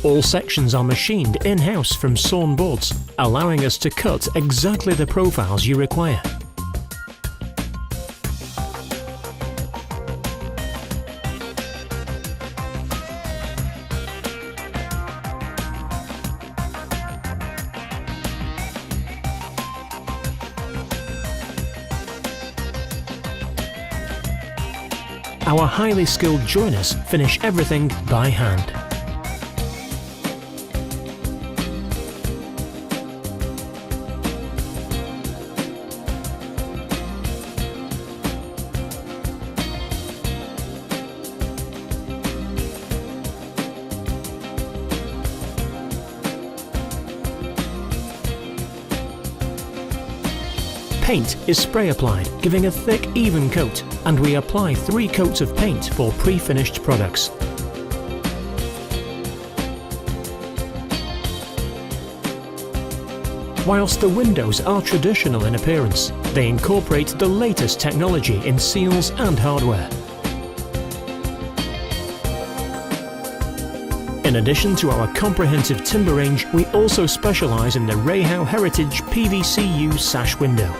All sections are machined in-house from sawn boards, allowing us to cut exactly the profiles you require. Our highly skilled joiners finish everything by hand. Paint is spray applied, giving a thick, even coat, and we apply 3 coats of paint for pre-finished products. Whilst the windows are traditional in appearance, they incorporate the latest technology in seals and hardware. In addition to our comprehensive timber range, we also specialise in the Rayhow Heritage PVC-U sash window.